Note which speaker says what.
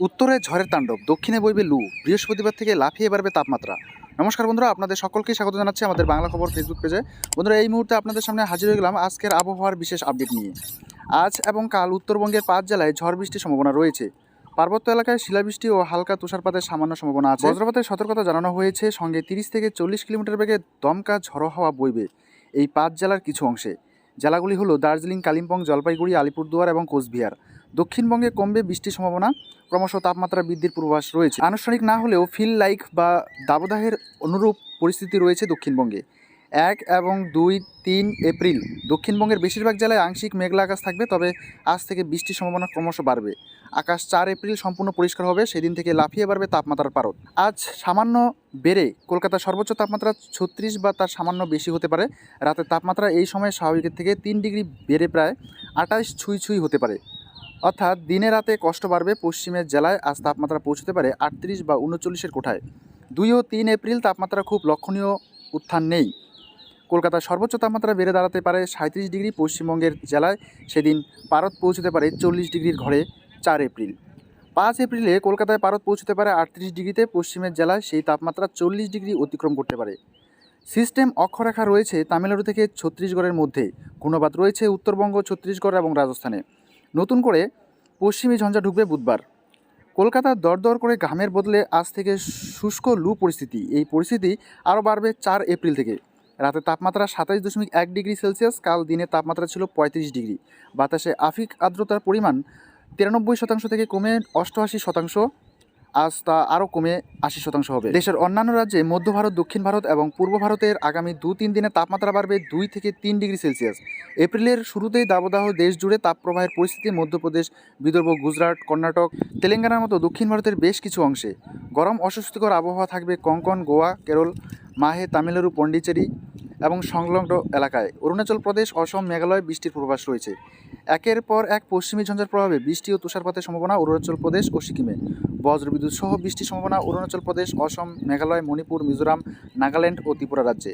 Speaker 1: উত্তরে ঝড়ের তাণ্ডব, দক্ষিণে বইবে লু। বৃহস্পতিবার থেকে লাফিয়ে বাড়বে তাপমাত্রা। নমস্কার বন্ধুরা, আপনাদের সকলকেই স্বাগত জানাচ্ছি আমাদের বাংলা খবর ফেসবুক পেজে। বন্ধুরা, এই মুহূর্তে আপনাদের সামনে হাজির হয়ে গেলাম আজকের আবহাওয়ার বিশেষ আপডেট নিয়ে। আজ এবং কাল উত্তরবঙ্গের 5 জেলায় ঝড় বৃষ্টির সম্ভাবনা রয়েছে। পার্বত্য এলাকায় শিলাবৃষ্টি ও হালকা তুষারপাতের সামান্য সম্ভাবনা আছে। বজ্রপাতের সতর্কতা জানানো হয়েছে, সঙ্গে 30 থেকে 40 কিলোমিটার বেগে দমকা ঝড়ো হাওয়া বইবে এই 5 জেলার কিছু অংশে। জেলাগুলি হলো দার্জিলিং, কালিম্পং, জলপাইগুড়ি, আলিপুরদুয়ার এবং কোচবিহার। দক্ষিণবঙ্গে কমবে বৃষ্টির সম্ভাবনা, ক্রমশ তাপমাত্রা বৃদ্ধির পূর্বাভাস রয়েছে। আনুষ্ঠানিক না হলেও ফিল লাইক বা দাবদাহের অনুরূপ পরিস্থিতি রয়েছে দক্ষিণবঙ্গে। 1 এবং 2, 3 এপ্রিল দক্ষিণবঙ্গের বেশিরভাগ জেলায় আংশিক মেঘলা আকাশ থাকবে, তবে আজ থেকে বৃষ্টির সম্ভাবনা ক্রমশ বাড়বে। আকাশ 4 এপ্রিল সম্পূর্ণ পরিষ্কার হবে, সেদিন থেকে লাফিয়ে বাড়বে তাপমাত্রার পারদ। আজ সামান্য বেড়ে কলকাতার সর্বোচ্চ তাপমাত্রা 36 বা তার সামান্য বেশি হতে পারে। রাতের তাপমাত্রা এই সময় স্বাভাবিকের থেকে 3 ডিগ্রি বেড়ে প্রায় 28 ছুঁই হতে পারে। অর্থাৎ দিনে রাতে কষ্ট বাড়বে। পশ্চিমের জেলায় আজ তাপমাত্রা পৌঁছতে পারে 38 বা 39-এর কোঠায়। 2 ও 3 এপ্রিল তাপমাত্রা খুব লক্ষণীয় উত্থান নেই। কলকাতার সর্বোচ্চ তাপমাত্রা বেড়ে দাঁড়াতে পারে 37 ডিগ্রি। পশ্চিমবঙ্গের জেলায় সেদিন পারদ পৌঁছতে পারে 40 ডিগ্রির ঘরে 4 এপ্রিল। 5 এপ্রিলে কলকাতায় পারদ পৌঁছতে পারে 38 ডিগ্রিতে। পশ্চিমের জেলায় সেই তাপমাত্রা 40 ডিগ্রি অতিক্রম করতে পারে। সিস্টেম অক্ষরেখা রয়েছে তামিলনাড়ু থেকে ছত্তিশগড়ের মধ্যে। ঘূর্ণবাত রয়েছে উত্তরবঙ্গ, ছত্তিশগড় এবং রাজস্থানে। নতুন করে পশ্চিমী ঝঞ্ঝা ঢুকবে বুধবার। কলকাতার দরদর করে ঘামের বদলে আজ থেকে শুষ্ক লু পরিস্থিতি। এই পরিস্থিতি আরও বাড়বে 4 এপ্রিল থেকে। রাতে তাপমাত্রা 27.1 ডিগ্রি সেলসিয়াস। কাল দিনে তাপমাত্রা ছিল 35 ডিগ্রি। বাতাসে আফিক আর্দ্রতার পরিমাণ 93% থেকে কমে 88%। আজ তা আরও কমে 80% হবে। দেশের অন্যান্য রাজ্যে মধ্য ভারত, দক্ষিণ ভারত এবং পূর্ব ভারতের আগামী 2-3 দিনে তাপমাত্রা বাড়বে 2 থেকে 3 ডিগ্রি সেলসিয়াস। এপ্রিলের শুরুতেই দাবদাহ দেশ জুড়ে তাপপ্রবাহের পরিস্থিতি। মধ্যপ্রদেশ, বিদর্ভ, গুজরাট, কর্ণাটক, তেলেঙ্গানার মতো দক্ষিণ ভারতের বেশ কিছু অংশে গরম অস্বস্তিকর আবহাওয়া থাকবে। কোঙ্কন, গোয়া, কেরল, মাহে, তামিলনাড়ু, পন্ডিচেরি এবং সংলগ্ন এলাকায়। অরুণাচল প্রদেশ, অসম, মেঘালয় বৃষ্টির পূর্বাভাস রয়েছে। একের পর এক পশ্চিমী ঝঞ্ঝার প্রভাবে বৃষ্টি ও তুষারপাতের সম্ভাবনা অরুণাচল প্রদেশ ও সিকিমে। বজ্রবিদ্যুৎ সহ বৃষ্টির সম্ভাবনা অরুণাচল প্রদেশ, অসম, মেঘালয়, মণিপুর, মিজোরাম, নাগাল্যান্ড ও ত্রিপুরা রাজ্যে।